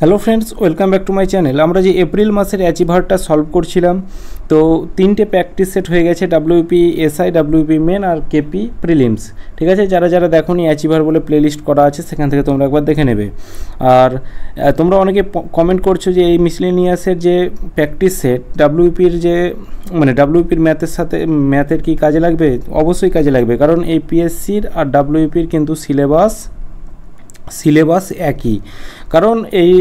Hello friends, welcome back to my channel. আমরা যে April মাসের অ্যাচিভারটা সলভ করছিলাম, তো তিনটে প্র্যাকটিস সেট হয়ে গেছে, ডাব্লিউপি এসআই, ডাব্লিউপি মেন আর কেপি প্রিলিমস। ঠিক আছে, যারা যারা দেখোনি অ্যাচিভার বলে প্লেলিস্ট করা আছে, সেখান থেকে তোমরা একবার দেখে নেবে। আর তোমরা অনেকে কমেন্ট করছো যে এই মিসলেনিয়াসের যে প্র্যাকটিস সেট ডাব্লিউপির যে ডাব্লিউপির ম্যাথের সাথে ম্যাথের কি কাজে লাগবে? অবশ্যই কাজে লাগবে, কারণ এই পিএসসির আর ডাব্লিউপির কিন্তু সিলেবাস একই। কারণ এই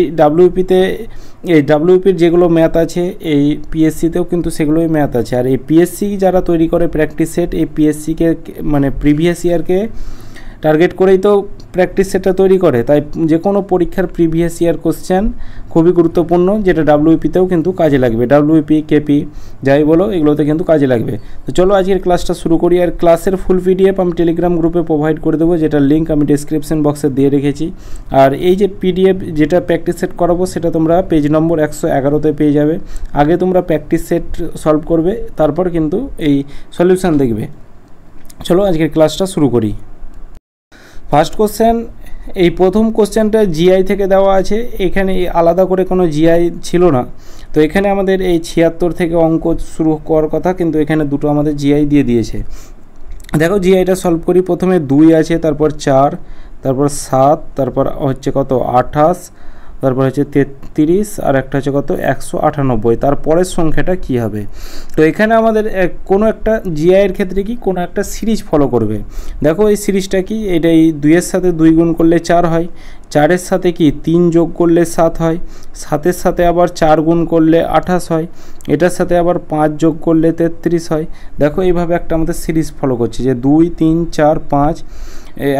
ডাব্লিউপির যেগুলো ম্যাথ আছে এই পিএসসিতেও কিন্তু সেগুলোই ম্যাথ আছে। আর এই পিএসসি যারা তৈরি করে প্র্যাকটিস সেট, এই পিএসসিকে প্রিভিয়াস ইয়ারকে টার্গেট করেই তো প্র্যাকটিস সেটটা তৈরি করে। তাই যে কোনো পরীক্ষার প্রিভিয়াস ইয়ার কোশ্চেন খুবই গুরুত্বপূর্ণ, যেটা ডাব্লিউপিতেও কিন্তু কাজে লাগবে। ডাব্লিউপি, কেপি যাই বলো, এগুলোতে কিন্তু কাজে লাগবে। তো চলো আজকের ক্লাসটা শুরু করি। আর ক্লাসের ফুল পিডিএফ আমি টেলিগ্রাম গ্রুপে প্রোভাইড করে দেবো, যেটার লিঙ্ক আমি ডিসক্রিপশন বক্সে দিয়ে রেখেছি। আর এই যে পিডিএফ যেটা প্র্যাকটিস সেট করাবো, সেটা তোমরা পেজ নম্বর 111-তে পেয়ে যাবে। আগে তোমরা প্র্যাকটিস সেট সলভ করবে, তারপর কিন্তু এই সলিউশান দেখবে। চলো আজকের ক্লাসটা শুরু করি। ফার্স্ট কোশ্চেন, এই প্রথম কোশ্চেনটা জিআই থেকে দেওয়া আছে। এখানে আলাদা করে কোনো জিআই ছিল না, তো এখানে আমাদের এই 76 থেকে অঙ্ক শুরু করার কথা, কিন্তু এখানে দুটো আমাদের জিআই দিয়ে দিয়েছে। দেখো জিআইটা সলভ করি। প্রথমে 2 আছে, তারপর 4, তারপর 7, তারপর হচ্ছে কত 28, তারপর হচ্ছে 33, আর একটা হচ্ছে কত 198। তারপরের সংখ্যাটা কি হবে? তো এখানে আমাদের কোনো একটা জিআইয়ের ক্ষেত্রে কি কোনো একটা সিরিজ ফলো করবে। দেখো এই সিরিজটা কি, এটা এই 2-এর সাথে 2 গুণ করলে 4 হয়, 4-এর সাথে কি 3 যোগ করলে 7 হয়, 7-এর সাথে আবার 4 গুণ করলে 28 হয়, এটার সাথে আবার 5 যোগ করলে 33 হয়। দেখো এইভাবে একটা আমাদের সিরিজ ফলো করছে যে 2, 3, 4, 5,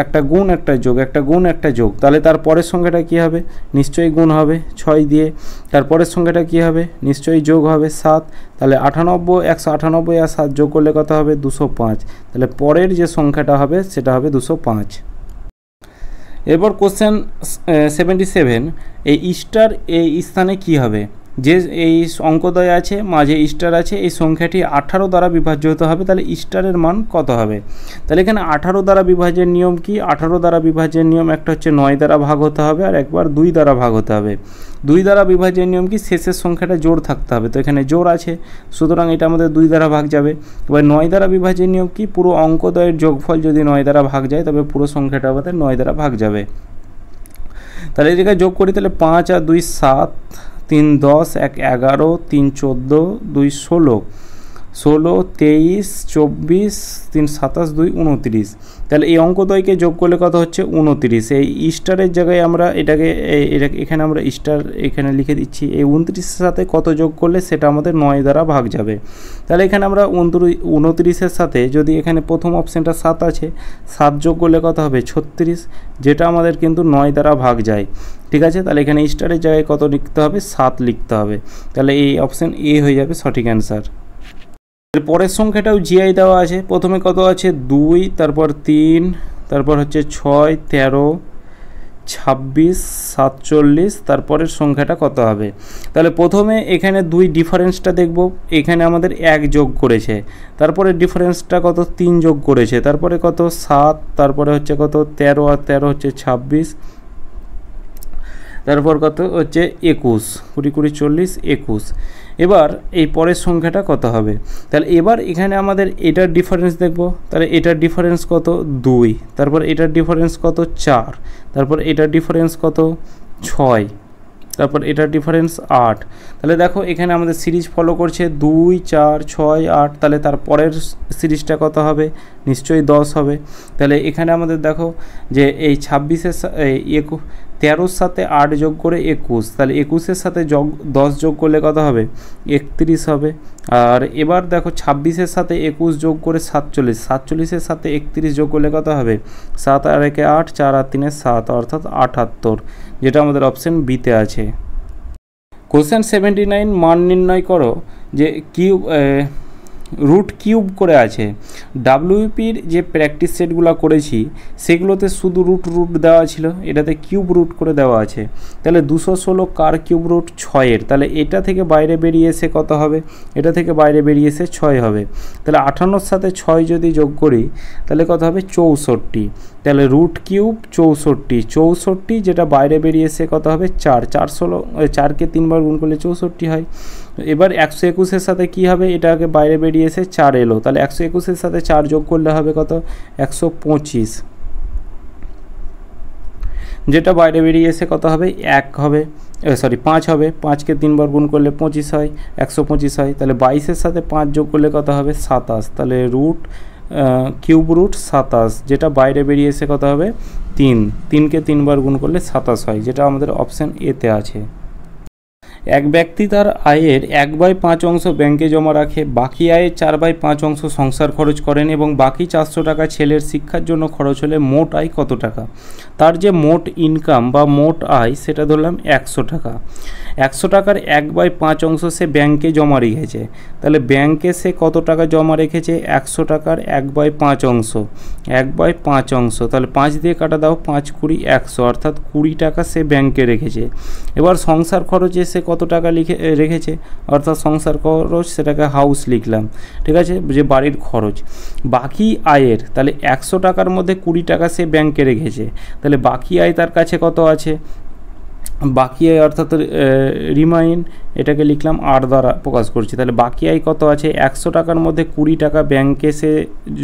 একটা গুণ একটা যোগ, একটা গুণ একটা যোগ। তাহলে তারপরের সংখ্যাটা কী হবে? নিশ্চয়ই গুণ হবে 6 দিয়ে। তারপরের সংখ্যাটা কী হবে? নিশ্চয়ই যোগ হবে 7। তাহলে 98, 198 আর 7 যোগ করলে কত হবে? 205। তাহলে পরের যে সংখ্যাটা হবে সেটা হবে 205। এরপর কোশ্চেন 77, এই স্টার এই স্থানে কি হবে? যে এই অঙ্কদ্বয় আছে, মাঝে স্টার আছে, এই সংখ্যাটি 18 দ্বারা বিভাজ্য হতে হবে। তাহলে স্টারের মান কত হবে? তাহলে এখানে 18 দ্বারা বিভাজ্যের নিয়ম কি? 18 দ্বারা বিভাজ্যের নিয়ম একটা হচ্ছে 9 দ্বারা ভাগ হতে হবে, আর একবার 2 দ্বারা ভাগ হতে হবে। 2 দ্বারা বিভাজ্যের নিয়ম কি? শেষের সংখ্যাটা জোড় থাকতে হবে। তো এখানে জোড় আছে, সুতরাং এটা আমাদের 2 দ্বারা ভাগ যাবে। এবার 9 দ্বারা বিভাজ্যের নিয়ম কি? পুরো অঙ্কদ্বয়ের যোগফল যদি 9 দ্বারা ভাগ যায়, তবে পুরো সংখ্যাটা আমাদের 9 দ্বারা ভাগ যাবে। তাহলে এই জায়গায় যোগ করি, তাহলে 5 আর 2 7, 3 10, 1 11, 3 14, 2 16, 16 23, 24, 3 27, 2 29। তাহলে এই অঙ্কদ্বয়কে যোগ করলে কত হচ্ছে? 29। এই স্টারের জায়গায় আমরা এখানে আমরা স্টার এখানে লিখে দিচ্ছি। এই 29-এর সাথে কত যোগ করলে সেটা আমাদের 9 দ্বারা ভাগ যাবে। তাহলে এখানে আমরা 29-এর সাথে যদি এখানে প্রথম অপশানটা 7 আছে, 7 যোগ করলে কত হবে? 36, যেটা আমাদের কিন্তু 9 দ্বারা ভাগ যায়। ঠিক আছে, তাহলে এখানে স্টারের জায়গায় কত লিখতে হবে? 7 লিখতে হবে। তাহলে এই অপশান এ হয়ে যাবে সঠিক অ্যান্সার। এর পরের সংখ্যাটাও জিআই দেওয়া আছে। প্রথমে কত আছে? 2, তারপর 3, তারপর হচ্ছে 6, 13, 26, 47, তারপরের সংখ্যাটা কত হবে? তাহলে প্রথমে এখানে 2 ডিফারেন্সটা দেখব। এখানে আমাদের 1 যোগ করেছে, তারপরে ডিফারেন্সটা কত? 3 যোগ করেছে, তারপরে কত? 7, তারপরে হচ্ছে কত? 13, আর 13 হচ্ছে 26, তারপর কত হচ্ছে 21, 20, 20, 40, 21। এবার এই পরের সংখ্যাটা কত হবে? তাহলে এবার এখানে আমাদের এটার ডিফারেন্স দেখব। তাহলে এটার ডিফারেন্স কত? 2, তারপর এটার ডিফারেন্স কত? 4, তারপর এটার ডিফারেন্স কত? 6, তারপর এটার ডিফারেন্স 8। তাহলে দেখো এখানে আমাদের সিরিজ ফলো করছে 2, 4, 6, 8। তাহলে তার পরের সিরিজটা কত হবে? নিশ্চয়ই 10 হবে। তাহলে এখানে আমাদের দেখো যে এই 26-এর 13-র সাথে 8 যোগ করে 21, তাহলে 21-এর সাথে 10 যোগ করলে কত হবে? 31 হবে। আর এবার দেখো 26-এর সাথে 21 যোগ করে 47, 47-এর সাথে 31 যোগ করলে কত হবে? 7 আর 1 8, 4 আর 3 7, অর্থাৎ 78, যেটা আমাদের অপশান বিতে আছে। কোশ্চেন 79, মান নির্ণয় করো যে রুট কিউব করে আছে। ডাব্লিউপির যে প্র্যাকটিস সেটগুলো করেছি সেগুলোতে শুধু রুট দেওয়া ছিল, এটাতে কিউব রুট করে দেওয়া আছে। তাহলে 216 কার কিউব রুট 6-এর, তাহলে এটা থেকে বাইরে বেরিয়ে এসে কত হবে, এটা থেকে বাইরে বেরিয়ে এসে 6 হবে। তাহলে 58-র সাথে 6 যদি যোগ করি তাহলে কত হবে 64। তাহলে রুট কিউব 64, যেটা বাইরে বেরিয়ে এসে কত হবে 4, 4কে 3 বার গুণ করলে 64 হয়। এবার 121-এর সাথে কি হবে, এটাকে বাইরে বেরিয়ে এসে 4 এলো, তাহলে 121-এর সাথে 4 যোগ করলে হবে কত 125, যেটা বাইরে বেরিয়ে এসে কত হবে 1 হবে, 5 হবে, 5কে 3 বার গুণ করলে 25 হয়, 125 হয়। তাহলে 22-এর সাথে 5 যোগ করলে কত হবে 27, তাহলে কিউব রুট 27, যেটা বাইরে বেরিয়ে এসে কত হবে 3কে 3 বার গুণ করলে 27 হয়, যেটা আমাদের অপশান এতে আছে। এক ব্যক্তি তার আয়ের 1/5 অংশ ব্যাংকে জমা রাখে, বাকি আয়ের 4/5 অংশ সংসার খরচ করেন এবং বাকি 400 টাকা ছেলের শিক্ষার জন্য খরচ হলে মোট আয় কত টাকা। তার যে মোট ইনকাম বা মোট আয় সেটা ধরলাম 100 টাকা। 100 টাকার 1/5 অংশ সে ব্যাংকে জমা রেখেছে, তাহলে ব্যাংকে সে কত টাকা জমা রেখেছে, 100 টাকার 1/5 অংশ, 1/5 অংশ, তাহলে 5 দিয়ে কাটা দাও, 5 20 100, অর্থাৎ 20 টাকা সে ব্যাংকে রেখেছে। এবার সংসার খরচে সে কত টাকা রেখেছে, অর্থাৎ সংসার খরচ সেটাকে হাউস লিখলাম, ঠিক আছে, যে বাড়ির খরচ। বাকি আয়ের, তাহলে 100 টাকার মধ্যে 20 টাকা সে ব্যাংকে রেখেছে, তাহলে বাকি আয় তার কাছে কত আছে, বাকি আয় অর্থাৎ রিমাইন, এটাকে লিখলাম আর দ্বারা প্রকাশ করছি। তাহলে বাকি আয় কত আছে, 100 টাকার মধ্যে 20 টাকা ব্যাংকে সে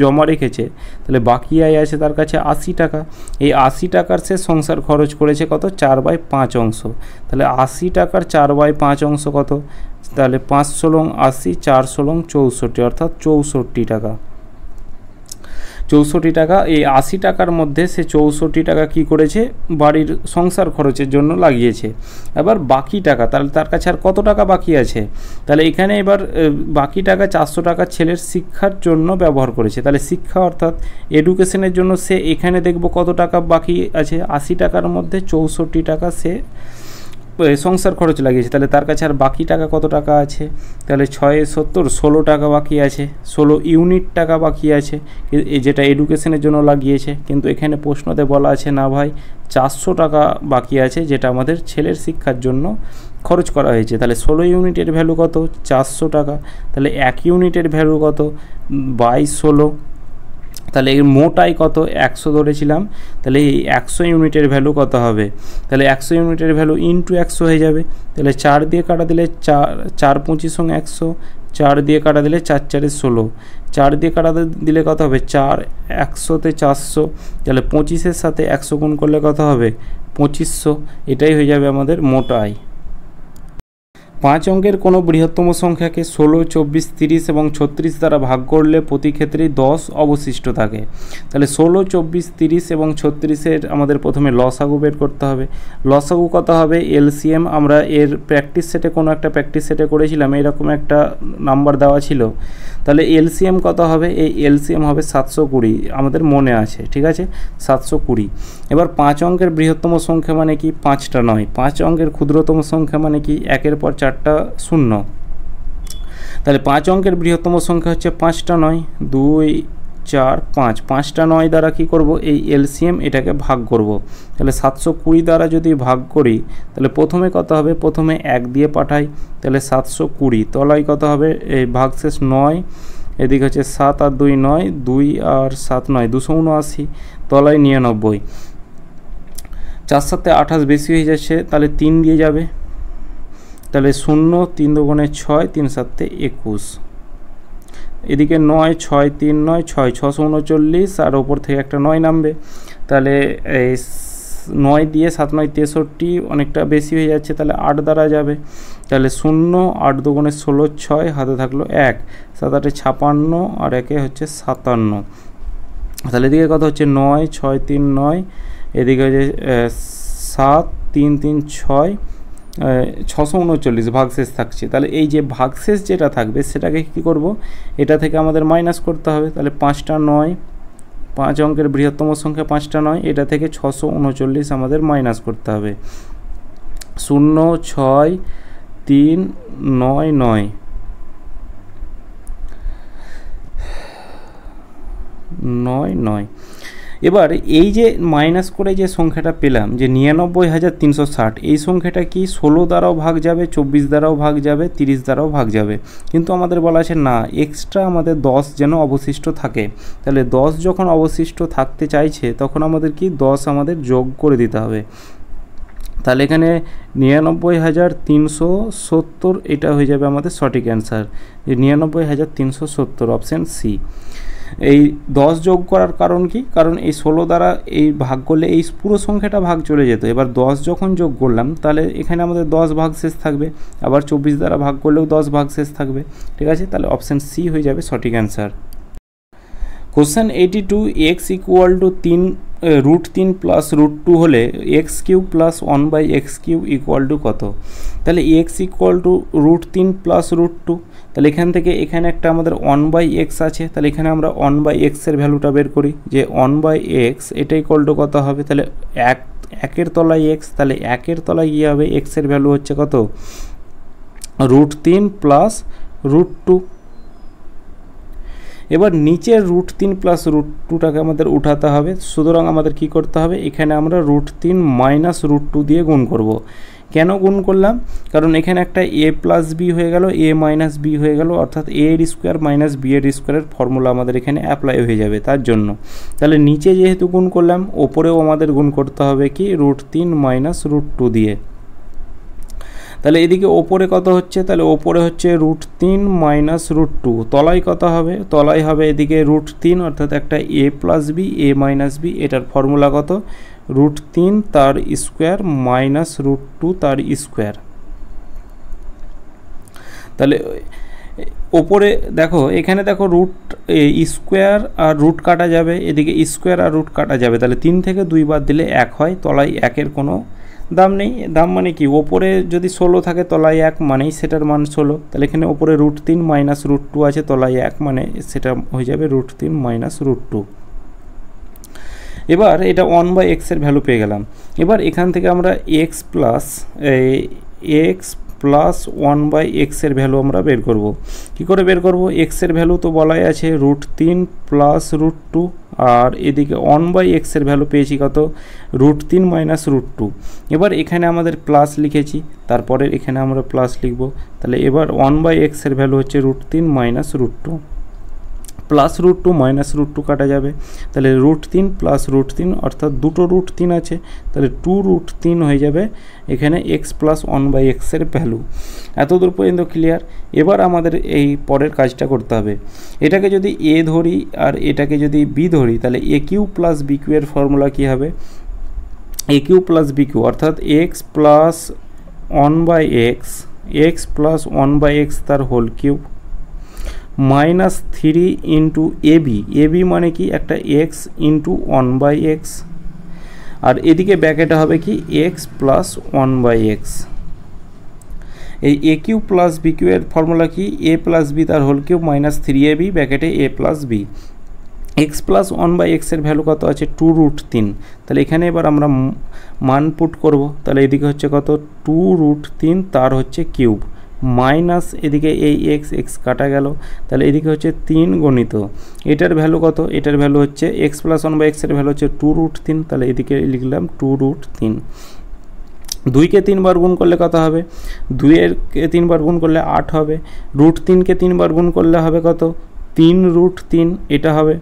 জমা রেখেছে, তাহলে বাকি আয় আছে তার কাছে 80 টাকা। এই 80 টাকার সে সংসার খরচ করেছে কত, 4/5 অংশ। তাহলে 80 টাকার 4/5 অংশ কত, তাহলে 5 × 80, 4 × 64, অর্থাৎ 64 টাকা। 64 টাকা, এই 80 টাকার মধ্যে সে 64 টাকা কি করেছে, বাড়ির সংসার খরচের জন্য লাগিয়েছে। এবার বাকি টাকা, তাহলে তার কাছে আর কত টাকা বাকি আছে, তাহলে এখানে এবার বাকি টাকা 400 টাকা ছেলের শিক্ষার জন্য ব্যবহার করেছে। তাহলে শিক্ষা অর্থাৎ এডুকেশনের জন্য সে এখানে দেখব কত টাকা বাকি আছে, 80 টাকার মধ্যে 64 টাকা সে সংসার খরচ লাগিয়েছে, তাহলে তার কাছে আর বাকি টাকা কত টাকা আছে, তাহলে 6 70, 16 টাকা বাকি আছে, 16 ইউনিট টাকা বাকি আছে, যেটা এডুকেশনের জন্য লাগিয়েছে। কিন্তু এখানে প্রশ্নতে বলা আছে না ভাই 400 টাকা বাকি আছে, যেটা আমাদের ছেলের শিক্ষার জন্য খরচ করা হয়েছে। তাহলে 16 ইউনিটের ভ্যালু কত, 400 টাকা, তাহলে 1 ইউনিটের ভ্যালু কত, 22/16, তাহলে এর মোট আয় কত, 100 ধরেছিলাম, তাহলে এই 100 ইউনিটের ভ্যালু কত হবে, তাহলে 100 ইউনিটের ভ্যালু ইন্টু 100 হয়ে যাবে। তাহলে 4 দিয়ে কাটা দিলে 4 25 100, 4 দিয়ে কাটা দিলে 4 4 16, 4 দিয়ে কাটা দিলে কত হবে 4, 100-তে 400, তাহলে 25-এর সাথে 100 গুণ করলে কত হবে 2500, এটাই হয়ে যাবে আমাদের মোট আয়। 5 অঙ্কের কোনো বৃহত্তম সংখ্যাকে 16, 24, 30 এবং 36 দ্বারা ভাগ করলে প্রতি ক্ষেত্রেই 10 অবশিষ্ট থাকে। তাহলে 16, 24, 30 এবং 36-এর আমাদের প্রথমে লসাগু বের করতে হবে। লসাগু কত হবে, এলসিএম আমরা এর প্র্যাকটিস সেটে কোনো একটা প্র্যাকটিস সেটে করেছিলাম, এরকম একটা নাম্বার দেওয়া ছিল। তাহলে এলসিএম কত হবে, এই এলসিএম হবে 720, আমাদের মনে আছে, ঠিক আছে, 720। এবার 5 অঙ্কের বৃহত্তম সংখ্যা মানে কি, 5টা নয়। 5 অঙ্কের ক্ষুদ্রতম সংখ্যা মানে কি, 1-এর পর 4টা শূন্য। তাহলে 5 অঙ্কের বৃহত্তম সংখ্যা হচ্ছে 5টা নয়, 2 4 5, 5টা নয় দ্বারা কি করব, এই এলসিএম এটাকে ভাগ করব। তাহলে 720 দ্বারা যদি ভাগ করি তাহলে প্রথমে কত হবে, প্রথমে 1 দিয়ে পাঠাই, তাহলে 720, তলায় কত হবে, এই ভাগশেষ 9, এদিকে হচ্ছে 7 আর 2 9, 2 আর 7 9, 279, তলায় 99, 4 7 28 বেশি হয়ে যাচ্ছে, তাহলে 3 দিয়ে যাবে, তাহলে 0, 3 2 6, 3 7 21, এদিকে 9, 6 3 9 6, 639, আর ওপর থেকে একটা 9 নামবে, তাহলে এই 9 দিয়ে 7 9 63, অনেকটা বেশি হয়ে যাচ্ছে, তাহলে 8 দ্বারা যাবে, তাহলে 0, 8 2 16, 6, হাতে থাকলো 1, 7 8 56, আর 1 হচ্ছে 57, তাহলে এদিকে কত হচ্ছে 9, 6 3 9, এদিকে হচ্ছে 7 3 3 6, 639 ভাগশেষ থাকছে। তাহলে এই যে ভাগশেষ যেটা থাকবে সেটাকে কী করব, এটা থেকে আমাদের মাইনাস করতে হবে। তাহলে 5টা 9, 5 অঙ্কের বৃহত্তম সংখ্যা 5টা 9, এটা থেকে 639 আমাদের মাইনাস করতে হবে। 0 6 3 9 9, 9 এবার এই যে মাইনাস করে যে সংখ্যাটা পেলাম যে 99,360, এই সংখ্যাটা কি 16 দ্বারাও ভাগ যাবে, 24 দ্বারাও ভাগ যাবে, 30 দ্বারাও ভাগ যাবে, কিন্তু আমাদের বলা আছে না এক্সট্রা আমাদের 10 যেন অবশিষ্ট থাকে। তাহলে 10 যখন অবশিষ্ট থাকতে চাইছে তখন আমাদের কি 10 আমাদের যোগ করে দিতে হবে। তাহলে এখানে 99,370 এটা হয়ে যাবে আমাদের সঠিক অ্যান্সার, যে 99,370 অপশান সি। এই 10 যোগ করার কারণ কি, কারণ এই 16 দ্বারা এই ভাগ করলে এই পুরো সংখ্যাটা ভাগ চলে যেত, এবার 10 যখন যোগ করলাম তাহলে এখানে আমাদের 10 ভাগ শেষ থাকবে, আবার 24 দ্বারা ভাগ করলেও 10 ভাগ শেষ থাকবে, ঠিক আছে। তাহলে অপশান সি হয়ে যাবে সঠিক answer. Question 82, x equal to 3 plus √2 হলে x³ plus 1/x³ equal to কত? তাহলে x ইকুয়াল টু √3 প্লাস √2, তাহলে এখান থেকে এখানে একটা আমাদের 1/x আছে, তাহলে এখানে আমরা 1/x এর ভ্যালুটা বের করি, যে 1/x এটা ইকুয়াল টু কত হবে, তাহলে 1 তলায় x, তাহলে 1 তলায় কী হবে, x এর ভ্যালু হচ্ছে কত, √3 প্লাস √2। এবার নিচের √3 প্লাস √2টাকে আমাদের উঠাতে হবে, সুতরাং আমাদের কি করতে হবে, এখানে আমরা √3 মাইনাস √2 দিয়ে গুণ করব। কেন গুণ করলাম, কারণ এখানে একটা a প্লাস বি হয়ে গেল, a মাইনাস বি হয়ে গেল, অর্থাৎ a এর স্কোয়ার মাইনাস বি এর স্কোয়ারের ফর্মুলা আমাদের এখানে অ্যাপ্লাই হয়ে যাবে তার জন্য। তাহলে নিচে যেহেতু গুণ করলাম, ওপরেও আমাদের গুণ করতে হবে কি √3 মাইনাস √2 দিয়ে। তাহলে এদিকে ওপরে কত হচ্ছে, তাহলে ওপরে হচ্ছে √3 মাইনাস √2, তলায় কত হবে, তলায় হবে এদিকে √3, অর্থাৎ একটা a plus B, a minus B, এটার ফর্মুলা কত, √3 তার স্কোয়ার মাইনাস √2 তার স্কোয়ার। তাহলে ওপরে দেখো, এখানে দেখো স্কোয়ার আর রুট কাটা যাবে, এদিকে স্কোয়ার আর রুট কাটা যাবে, তাহলে 3 থেকে 2 বাদ দিলে 1 হয়, তলায় 1-এর কোনো দাম নেই। দাম মানে কি, ওপরে যদি 16 থাকে তলায় 1 মানেই সেটার মান 16, তাহলে এখানে ওপরে √3 মাইনাস √2 আছে, তলায় 1 মানে সেটা হয়ে যাবে √3 মাইনাস √2। এবার এটা 1/x এর ভ্যালু পেয়ে গেলাম। এবার এখান থেকে আমরা x প্লাস 1/x এর ভ্যালু আমরা বের করব। কি করে বের করব, x এর ভ্যালু তো বলাই আছে √3 প্লাস √2, আর এদিকে 1/x এর ভ্যালু পেয়েছি কত, √3 মাইনাস √2। এবার এখানে আমাদের প্লাস লিখেছি, তারপরে এখানে আমরা প্লাস লিখব, তাহলে এবার 1/x এর ভ্যালু হচ্ছে √3 মাইনাস √2, প্লাস √2 মাইনাস √2 কাটা যাবে, তাহলে √3 প্লাস √3, অর্থাৎ দুটো √3 আছে, তাহলে 2√3 হয়ে যাবে এখানে x প্লাস 1/x এর ভ্যালু। এতদূর পর্যন্ত ক্লিয়ার। এবার আমাদের এই পরের কাজটা করতে হবে, এটাকে যদি a ধরি আর এটাকে যদি b ধরি, তাহলে a³ প্লাস b³ এর ফর্মুলা কী হবে, a³ প্লাস b³ অর্থাৎ x plus 1/x, x plus 1/x তার whole cube, minus 3 into AB মানে কি একটা x ইন্টু 1/x, আর এদিকে ব্র্যাকেটে হবে কি x প্লাস 1/x। এই a³ প্লাস b³ এর ফর্মুলা কি, a প্লাস b তার হোল কিউব মাইনাস 3ab ব্র্যাকেটে a plus b। x plus 1/x এর ভ্যালু কত আছে, 2√3, তাহলে এখানে এবার আমরা মান পুট করব, তাহলে এদিকে হচ্ছে কত 2√3 তার হচ্ছে কিউব, মাইনাস এদিকে এই x কাটা গেল, তাহলে এদিকে হচ্ছে 3 গণিত এটার ভ্যালু কত, এটার ভ্যালু হচ্ছে x প্লাস 1/x এর ভ্যালু হচ্ছে 2√3, তাহলে এদিকে লিখলাম 2√3। 2কে 3 বার গুণ করলে কত হবে, 2-কে 3 বার গুণ করলে 8 হবে, √3কে 3 বার গুণ করলে হবে কত 3√3 এটা হবে,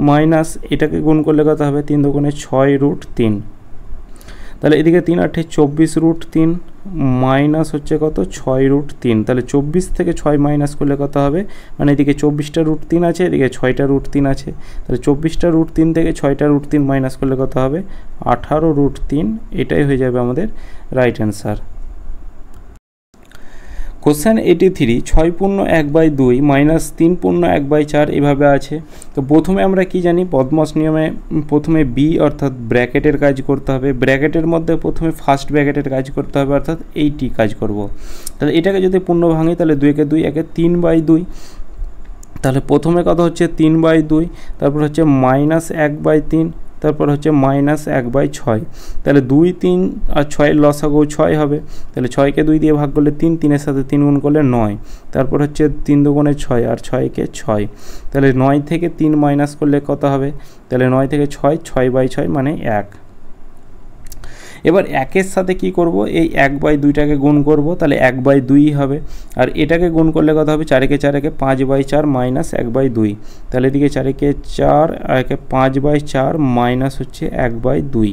মাইনাস এটাকে গুণ করলে কত হবে 3 দুগুণে 6√3, তাহলে এদিকে 3×8 24√3 মাইনাস হচ্ছে কত 6√3, তাহলে 24 থেকে 6 মাইনাস করলে কত হবে, মানে এদিকে 24টা √3 আছে, এদিকে 6টা √3 আছে, তাহলে 24টা √3 থেকে 6টা √3 মাইনাস করলে কত হবে 18√3, এটাই হয়ে যাবে আমাদের রাইট অ্যান্সার। কোশ্চেন 83, 6 পূর্ণ 1/2 মাইনাস 3 পূর্ণ 1/4 এভাবে আছে। তো প্রথমে আমরা কি জানি, বদমাস নিয়মে প্রথমে বি অর্থাৎ ব্র্যাকেটের কাজ করতে হবে, ব্র্যাকেটের মধ্যে প্রথমে ফার্স্ট ব্র্যাকেটের কাজ করতে হবে, অর্থাৎ এইটি কাজ করব। তাহলে এটাকে যদি পূর্ণ ভাঙি তাহলে 2-কে 2 একে 3/2, তাহলে প্রথমে কত হচ্ছে 3/2, তারপর হচ্ছে মাইনাস 1/3 তারপর হচ্ছে -1/6, তাহলে 2, 3 আর 6 লসাগু 6 হবে, তাহলে 6কে 2 দিয়ে ভাগ করলে 3, 3-এর সাথে 3 গুণ করলে 9, তারপর হচ্ছে 3 দুগুণে 6 আর 6কে 6, তাহলে 9 থেকে 3 মাইনাস করলে কত হবে, তাহলে 9 থেকে 6, 6/6 মানে 1। এবার 1-এর সাথে কি করব, এই 1/2টাকে গুণ করব, তাহলে 1/2 হবে, আর এটাকে গুণ করলে কত হবে, 4-একে 4-একে 5/4 মাইনাস 1/2, তাহলে এদিকে 4-একে 4 আর একে 5/4 মাইনাস হচ্ছে 1/2।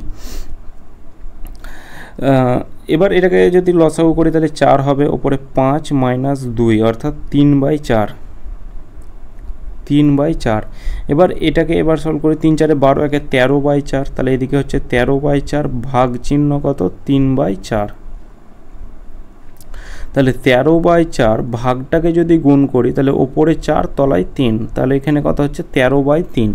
এবার এটাকে যদি লসাগু করি তাহলে 4 হবে, ওপরে 5 মাইনাস 2 অর্থাৎ 3/4, 3/4। এবার এটাকে এবার সলভ করে 3 4 12, একে 13/4, তাহলে এদিকে হচ্ছে 13/4, ভাগ চিহ্ন কত 3/4, তাহলে 13/4 ভাগটাকে যদি গুণ করি তাহলে ওপরে 4 তলায় 3, তাহলে এখানে কত হচ্ছে 13/3।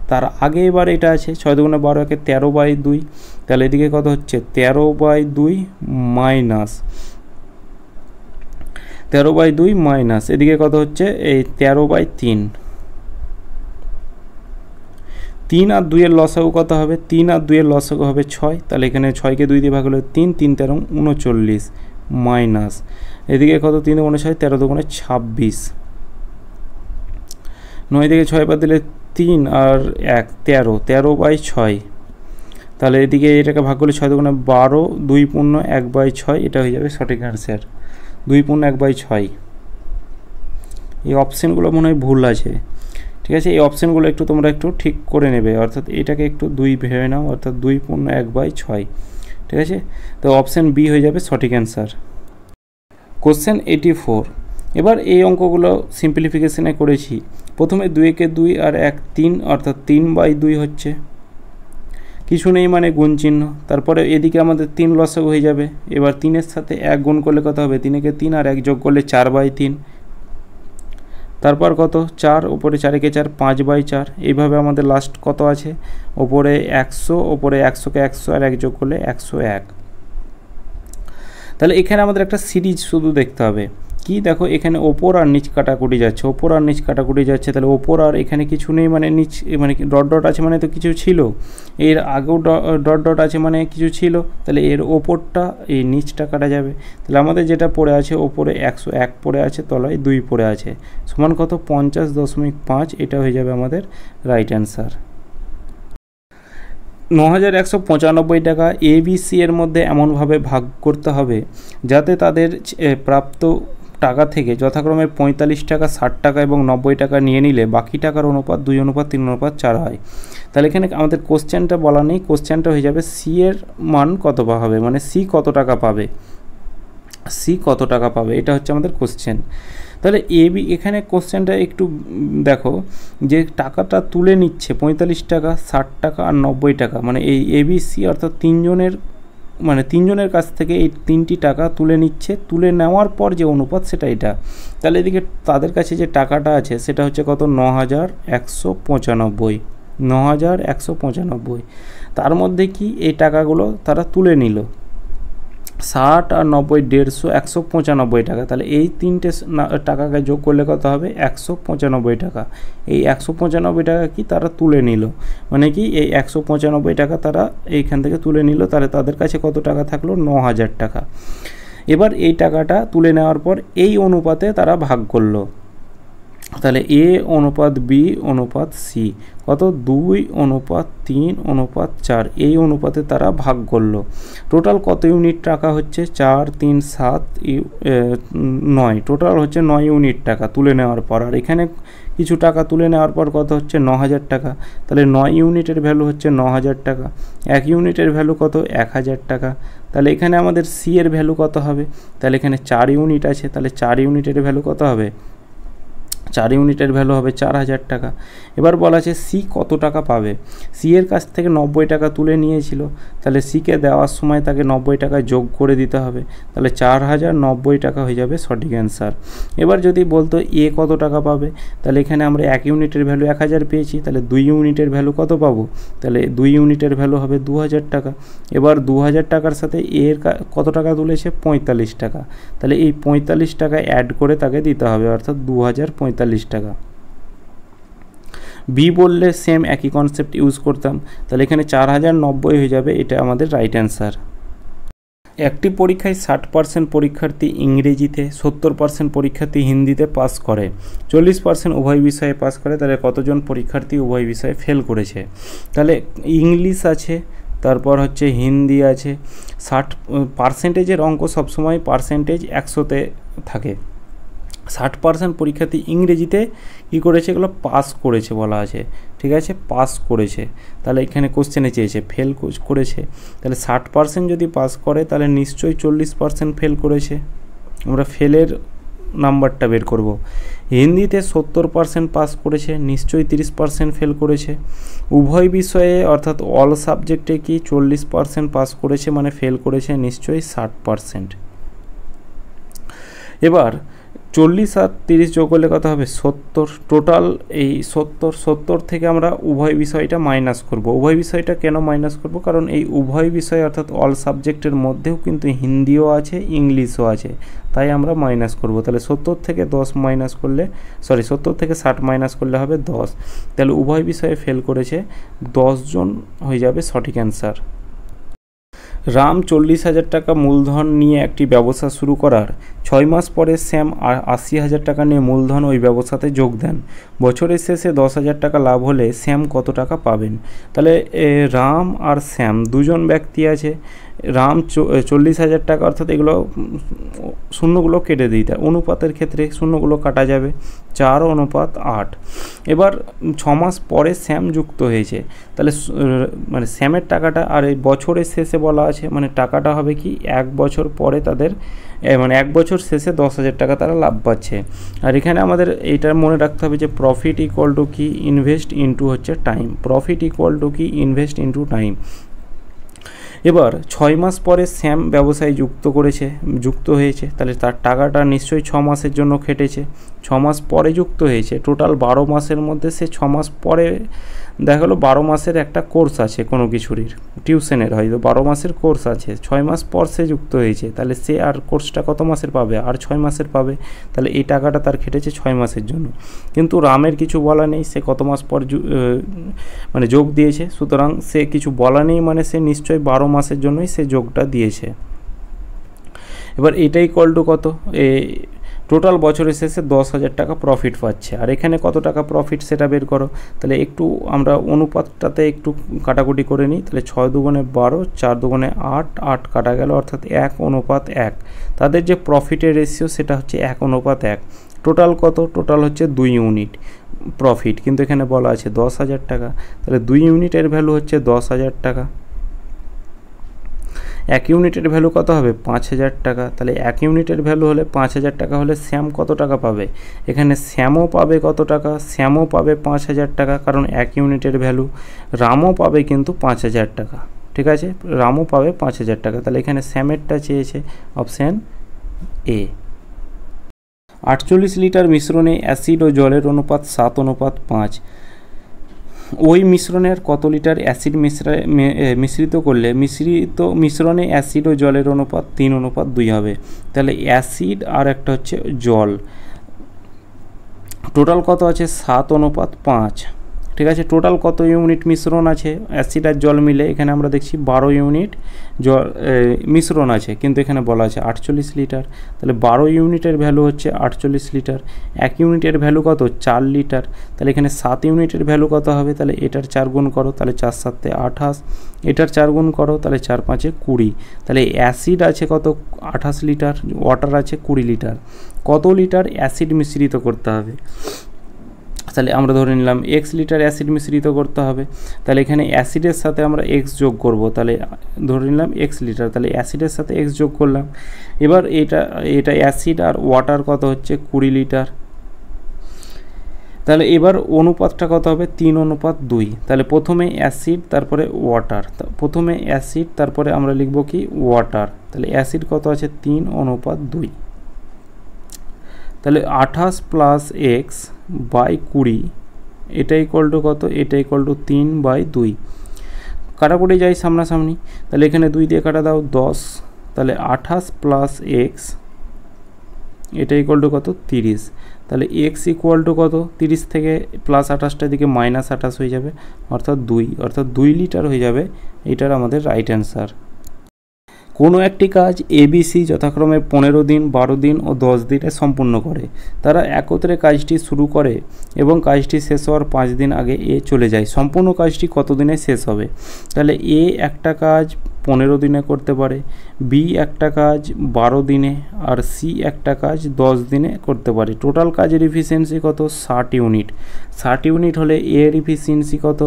তার আগে এবার এটা আছে 6 দুগুণে 12, একে 13/2, তাহলে এদিকে কত হচ্ছে 13/2 মাইনাস 13/2 মাইনাস এদিকে কত হচ্ছে এই 13/3। 3 আর 2 এর লসাগু কত হবে, 3 আর 2 এর লসাগু হবে 6, তাহলে এখানে 6কে 2 দিয়ে ভাগ হলে 3, 3 13 39 মাইনাস এদিকে কত 3 দুগুণে 6, 13 দুগুণে 26, 9 থেকে 6 বাদ দিলে 3 আর 1 13, 13/6, তাহলে এদিকে এটাকে ভাগ করলে 6 দুগুণে 12, 2 পূর্ণ 1/6, এটা হয়ে যাবে সঠিক অ্যান্সার 2 পূর্ণ 1/6। এই অপশানগুলো মনে হয় ভুল আছে, ঠিক আছে, এই অপশানগুলো একটু তোমরা একটু ঠিক করে নেবে, অর্থাৎ এটাকে একটু 2 ভেবে নাও, অর্থাৎ 2 পূর্ণ 1/6, ঠিক আছে, তো অপশান বি হয়ে যাবে সঠিক অ্যান্সার। কোশ্চেন 84, এবার এই অঙ্কগুলো সিম্পলিফিকেশনে করেছি। প্রথমে 2-একে 2 আর 1 3, অর্থাৎ 3/2 হচ্ছে, কিছু নেই মানে গুণ চিহ্ন, তারপরে এদিকে আমাদের 3 লসাগু হয়ে যাবে, এবার 3-এর সাথে 1 গুণ করলে কত হবে, 3-একে 3 আর 1 যোগ করলে 4/3, তারপর কত 4, ওপরে 4-একে 4 5/4, এইভাবে আমাদের লাস্ট কত আছে, ওপরে 100, ওপরে 100কে 100 আর 1 যোগ করলে 101। তাহলে এখানে আমাদের একটা সিরিজ শুধু দেখতে হবে, কি দেখো এখানে ওপর আর নিচ কাটাকুটি যাচ্ছে, ওপর আর নিচ কাটাকুটি যাচ্ছে, তাহলে ওপর আর এখানে কিছু নেই মানে নিচ মানে ডট ডট আছে মানে তো কিছু ছিল, এর আগেও ডট ডট আছে মানে কিছু ছিল, তাহলে এর ওপরটা এই নিচটা কাটা যাবে, তাহলে আমাদের যেটা পড়ে আছে ওপরে 101 পড়ে আছে, তলায় 2 পড়ে আছে, সমান কত 50.5, এটা হয়ে যাবে আমাদের রাইট অ্যান্সার। 9195 টাকা ABC এর মধ্যে এমনভাবে ভাগ করতে হবে যাতে তাদের প্রাপ্ত টাকা থেকে যথাক্রমে 45 টাকা, 60 টাকা এবং 90 টাকা নিয়ে নিলে বাকি টাকার অনুপাত 2:3:4 হয়। তাহলে এখানে আমাদের কোশ্চেনটা বলা নেই, কোশ্চেনটা হয়ে যাবে সি এর মান কত হবে, মানে সি কত টাকা পাবে, সি কত টাকা পাবে, এটা হচ্ছে আমাদের কোশ্চেন। তাহলে এবি এখানে কোশ্চেনটা একটু দেখো যে টাকাটা তুলে নিচ্ছে 45 টাকা, 60 টাকা আর 90 টাকা, মানে এই ABC অর্থাৎ তিনজনের কাছ থেকে এই 3টি টাকা তুলে নিচ্ছে, তুলে নেওয়ার পর যে অনুপাত সেটা এটা। তাহলে এদিকে তাদের কাছে যে টাকাটা আছে সেটা হচ্ছে কত 9195, 9195, তার মধ্যে কি এই টাকাগুলো তারা তুলে নিল 60 আর 90, 150, 195 টাকা, তাহলে এই 3টে টাকাকে যোগ করলে কত হবে 195 টাকা। এই 195 টাকা কি তারা তুলে নিল, মানে কি এই 195 টাকা তারা এইখান থেকে তুলে নিল, তাহলে তাদের কাছে কত টাকা থাকলো 9000 টাকা। এবার এই টাকাটা তুলে নেওয়ার পর এই অনুপাতে তারা ভাগ করলো, তাহলে A অনুপাত B অনুপাত C কত 2:3:4, এই অনুপাতে তারা ভাগ করলো। টোটাল কত ইউনিট টাকা হচ্ছে 4 3 7 9, টোটাল হচ্ছে 9 ইউনিট টাকা তুলে নেওয়ার পর, আর এখানে কিছু টাকা তুলে নেওয়ার পর কত হচ্ছে 9000 টাকা, তাহলে 9 ইউনিটের ভ্যালু হচ্ছে 9000 টাকা, 1 ইউনিটের ভ্যালু কত 1000 টাকা। তাহলে এখানে আমাদের সি এর ভ্যালু কত হবে, তাহলে এখানে 4 ইউনিট আছে, তাহলে 4 ইউনিটের ভ্যালু কত হবে, 4 ইউনিটের ভ্যালু হবে 4000 টাকা। এবার বলা আছে সি কত টাকা পাবে, সি এর কাছ থেকে 90 টাকা তুলে নিয়েছিল, তাহলে সিকে দেওয়ার সময় তাকে 90 টাকা যোগ করে দিতে হবে, তাহলে 4090 টাকা হয়ে যাবে সঠিক অ্যান্সার। এবার যদি বলতো এ কত টাকা পাবে, তাহলে এখানে আমরা 1 ইউনিটের ভ্যালু 1000 পেয়েছি, তাহলে 2 ইউনিটের ভ্যালু কত পাবো, তাহলে 2 ইউনিটের ভ্যালু হবে 2000 টাকা। এবার 2000 টাকার সাথে এর কত টাকা তুলেছে 45 টাকা, তাহলে এই 45 টাকা অ্যাড করে তাকে দিতে হবে, অর্থাৎ 2045 টাকা। বি বললে সেম একই কনসেপ্ট ইউজ করতাম, তাহলে এখানে 4090 হয়ে যাবে, এটা আমাদের রাইট অ্যান্সার। একটি পরীক্ষায় 60% পরীক্ষার্থী ইংরেজিতে, 70% পরীক্ষার্থী হিন্দিতে পাস করে, 40% উভয় বিষয়ে পাস করে, তাহলে কতজন পরীক্ষার্থী উভয় বিষয়ে ফেল করেছে? তাহলে ইংলিশ আছে, তারপর হচ্ছে হিন্দি আছে। 60%-এর অঙ্ক সবসময় পার্সেন্টেজ 100-তে থাকে। 60% পরীক্ষার্থী ইংরেজিতে কী করেছে, এগুলো পাস করেছে বলা আছে, ঠিক আছে, পাস করেছে। তাহলে এখানে কোশ্চেনে চেয়েছে ফেল করেছে, তাহলে 60% যদি পাস করে তাহলে নিশ্চয়ই 40% ফেল করেছে। আমরা ফেলের নাম্বারটা বের করব। হিন্দিতে 70% পাস করেছে, নিশ্চয়ই 30% ফেল করেছে। উভয় বিষয়ে অর্থাৎ অল সাবজেক্টে কি 40% পাস করেছে, মানে ফেল করেছে নিশ্চয়ই 60%। এবার 40 আর 30 যোগ করলে কত হবে? 70। টোটাল এই 70 থেকে আমরা উভয় বিষয়টা মাইনাস করব। উভয় বিষয়টা কেন মাইনাস করব? কারণ এই উভয় বিষয় অর্থাৎ অল সাবজেক্টের মধ্যেও কিন্তু হিন্দিও আছে, ইংলিশও আছে, তাই আমরা মাইনাস করব। তাহলে 70 থেকে 10 মাইনাস করলে, 70 থেকে 60 মাইনাস করলে হবে 10। তাহলে উভয় বিষয়ে ফেল করেছে 10 জন হয়ে যাবে সঠিক অ্যান্সার। রাম 40,000 টাকা মূলধন নিয়ে একটি ব্যবসা শুরু করার 6 মাস পরে শ্যাম 80,000 টাকা নিয়ে মূলধন ওই ব্যবসাতে যোগ দেন। বছরের শেষে 10,000 টাকা লাভ হলে শ্যাম কত টাকা পাবেন? তাহলে রাম আর শ্যাম দুজন ব্যক্তি আছে। রাম 40,000 টাকা, অর্থাৎ এগুলো শূন্যগুলো কেটে দিই, তাই অনুপাতের ক্ষেত্রে শূন্যগুলো কাটা যাবে, 4:8। এবার 6 মাস পরে শ্যাম যুক্ত হয়েছে, তাহলে মানে শ্যামের টাকাটা, আর এই বছরের শেষে বলা আছে মানে টাকাটা হবে কি 1 বছর পরে তাদের, মানে 1 বছর শেষে 10,000 টাকা তারা লাভ পাচ্ছে। আর এখানে আমাদের এইটা মনে রাখতে হবে যে প্রফিট ইকুয়াল টু কি, ইনভেস্ট ইন্টু হচ্ছে টাইম। প্রফিট ইকুয়াল টু কি, ইনভেস্ট ইন্টু টাইম। এবার 6 মাস পরে শ্যাম ব্যবসায় যুক্ত হয়েছে, তাহলে তার টাকাটা নিশ্চয়ই 6 মাসের জন্য খেটেছে, 6 মাস পরে যুক্ত হয়েছে। টোটাল 12 মাসের মধ্যে সে 6 মাস পরে, দেখা গেলো 12 মাসের একটা কোর্স আছে কোনো কিছুরই, টিউশনের হয়তো 12 মাসের কোর্স আছে, 6 মাস পর সে যুক্ত হয়েছে, তাহলে সে আর কোর্সটা কত মাসের পাবে? আর 6 মাসের পাবে। তাহলে এই টাকাটা তার খেটেছে 6 মাসের জন্য। কিন্তু রামের কিছু বলা নেই, সে কত মাস পর মানে যোগ দিয়েছে, সুতরাং সে কিছু বলা নেই, মানে সে নিশ্চয়ই 12 মাসের জন্যই সে যোগটা দিয়েছে। এবার এটাই ইকুয়াল টু কত? টোটাল বছরের শেষে 10,000 টাকা প্রফিট পাচ্ছে। আর এখানে কত টাকা প্রফিট সেটা বের করো। তাহলে একটু আমরা অনুপাতটাতে একটু কাটাকুটি করে নিই। তাহলে 6 দুগুণে 12, 4 দুগুণে 8, 8 কাটা গেল, অর্থাৎ 1:1। তাদের যে প্রফিটের রেশিও সেটা হচ্ছে 1:1। টোটাল কত? টোটাল হচ্ছে 2 ইউনিট প্রফিট, কিন্তু এখানে বলা আছে 10,000 টাকা। তাহলে 2 ইউনিটের ভ্যালু হচ্ছে 10,000 টাকা। 1 ইউনিটের ভ্যালু কত হবে? 5,000 টাকা। তাহলে 1 ইউনিটের ভ্যালু হলে 5,000 টাকা হলে শ্যাম কত টাকা পাবে? এখানে শ্যামও পাবে কত টাকা? শ্যামও পাবে 5,000 টাকা, কারণ 1 ইউনিটের ভ্যালু। রামও পাবে কিন্তু 5,000 টাকা, ঠিক আছে, রামও পাবে 5,000 টাকা। তাহলে এখানে শ্যামেরটা চেয়েছে, অপশান এ। 48 লিটার মিশ্রণে অ্যাসিড ও জলের অনুপাত 7:5। ওই মিশ্রণের কত লিটার অ্যাসিড মিশ্রিত করলে মিশ্রণে অ্যাসিড ও জলের অনুপাত 3:2 হবে? তাহলে অ্যাসিড আর একটা হচ্ছে জল, টোটাল কত আছে? 7:5, ঠিক আছে। টোটাল কত ইউনিট মিশ্রণ আছে অ্যাসিড আর জল মিলে? এখানে আমরা দেখছি 12 ইউনিট জল মিশ্রণ আছে, কিন্তু এখানে বলা আছে 48 লিটার। তাহলে 12 ইউনিটের ভ্যালু হচ্ছে 48 লিটার। 1 ইউনিটের ভ্যালু কত? 4 লিটার। তাহলে এখানে 7 ইউনিটের ভ্যালু কত হবে? তাহলে এটার 4 গুণ করো, তাহলে 4 7 28, এটার 4 গুণ করো, তাহলে 4 5 20। তাহলে অ্যাসিড আছে কত? 28 লিটার, ওয়াটার আছে 20 লিটার। কত লিটার অ্যাসিড মিশ্রিত করতে হবে? তাহলে আমরা ধরে নিলাম x লিটার অ্যাসিড মিশ্রিত করতে হবে। তাহলে এখানে অ্যাসিডের সাথে আমরা x যোগ করব, তাহলে ধরে নিলাম x লিটার, তাহলে অ্যাসিডের সাথে x যোগ করলাম। এবার এটা অ্যাসিড আর ওয়াটার কত হচ্ছে? 20 লিটার। তাহলে এবার অনুপাতটা কত হবে? 3:2। তাহলে প্রথমে অ্যাসিড, তারপরে ওয়াটার, প্রথমে অ্যাসিড, তারপরে আমরা লিখব কি? ওয়াটার। তাহলে অ্যাসিড কত আছে? 3:2। তাহলে 28 প্লাস x বাই 20, এটা ইকুয়াল টু কত? এটা ইকুয়াল টু 3/2। কাটাকুটি যাই সামনাসামনি, তাহলে এখানে 2 দিয়ে কাটা দাও, 10। তাহলে 28 প্লাস x এটা ইকুয়াল টু কত 30, তাহলে এক্স ইকুয়াল টু কত 30 থেকে প্লাস 28টার দিকে মাইনাস 28 হয়ে যাবে, অর্থাৎ 2, অর্থাৎ 2 লিটার হয়ে যাবে। এটার আমাদের রাইট অ্যান্সার। কোনো একটি কাজ এবিসি যথাক্রমে 15 দিন, 12 দিন ও 10 দিনে সম্পূর্ণ করে। তারা একত্রে কাজটি শুরু করে এবং কাজটি শেষ হওয়ার 5 দিন আগে এ চলে যায়। সম্পূর্ণ কাজটি কত দিনে শেষ হবে? তাহলে এ একটা কাজ 15 দিনে করতে পারে, বি একটা কাজ 12 দিনে, আর সি একটা কাজ 10 দিনে করতে পারে। টোটাল কাজের এফিসিয়েন্সি কত? 60 ইউনিট। 60 ইউনিট হলে এর এফিসিয়েন্সি কত?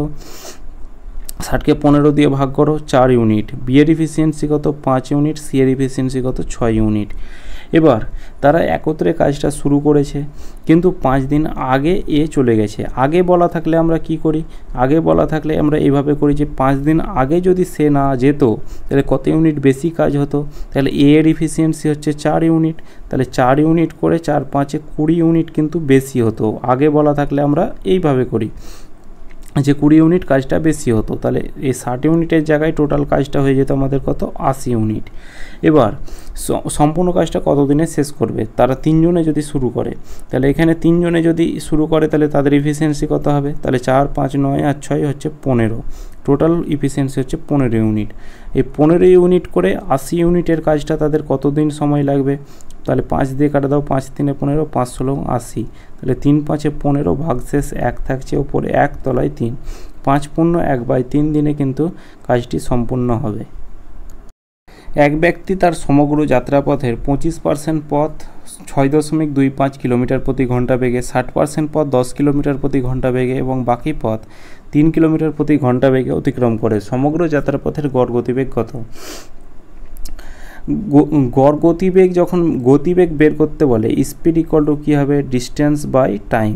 60কে 15 দিয়ে ভাগ করো, 4 ইউনিট। বি এর এফিসিয়েন্সি কত? 5 ইউনিট। সি এর এফিসিয়েন্সি কত? 6 ইউনিট। এবার তারা একত্রে কাজটা শুরু করেছে, কিন্তু 5 দিন আগে এ চলে গেছে। আগে বলা থাকলে আমরা কি করি? আগে বলা থাকলে আমরা এইভাবে করি যে 5 দিন আগে যদি সে না যেত তাহলে কত ইউনিট বেশি কাজ হতো? তাহলে এ এর এফিসিয়েন্সি হচ্ছে 4 ইউনিট, তাহলে 4 ইউনিট করে 4 5-এ 20 ইউনিট কিন্তু বেশি হতো। আগে বলা থাকলে আমরা এইভাবে করি যে 20 ইউনিট কাজটা বেশি হতো, তাহলে এই 60 ইউনিটের জায়গায় টোটাল কাজটা হয়ে যেত আমাদের কত? 80 ইউনিট। এবার সম্পূর্ণ কাজটা কত দিনে শেষ করবে? তারা 3 জনে যদি শুরু করে, তাহলে এখানে 3 জনে যদি শুরু করে তাহলে তাদের এফিসিয়েন্সি কত হবে? তাহলে 4 5 9 আর 6 হচ্ছে 15, টোটাল এফিসিয়েন্সি হচ্ছে 15 ইউনিট। এই 15 ইউনিট করে 80 ইউনিটের কাজটা তাদের কত দিন সময় লাগবে? তাহলে 5 দিয়ে কাটা দাও, 5 3 15, 5 16 80, তাহলে 3 5 15, ভাগশেষ 1 থাকছে, ওপরে 1 তলায় 3, 5 পূর্ণ 1/3 দিনে কিন্তু কাজটি সম্পূর্ণ হবে। এক ব্যক্তি তার সমগ্র যাত্রাপথের 25% পথ 6.25 কিলোমিটার প্রতি ঘন্টা বেগে, 60% পথ 10 কিলোমিটার প্রতি ঘন্টা বেগে এবং বাকি পথ 3 কিলোমিটার প্রতি ঘন্টা বেগে অতিক্রম করে। সমগ্র যাত্রাপথের গড় গতিবেগ কত? গড় গতিবেগ, যখন গতিবেগ বের করতে বলে স্পিড ইকুয়াল টু কী হবে? Distance by time.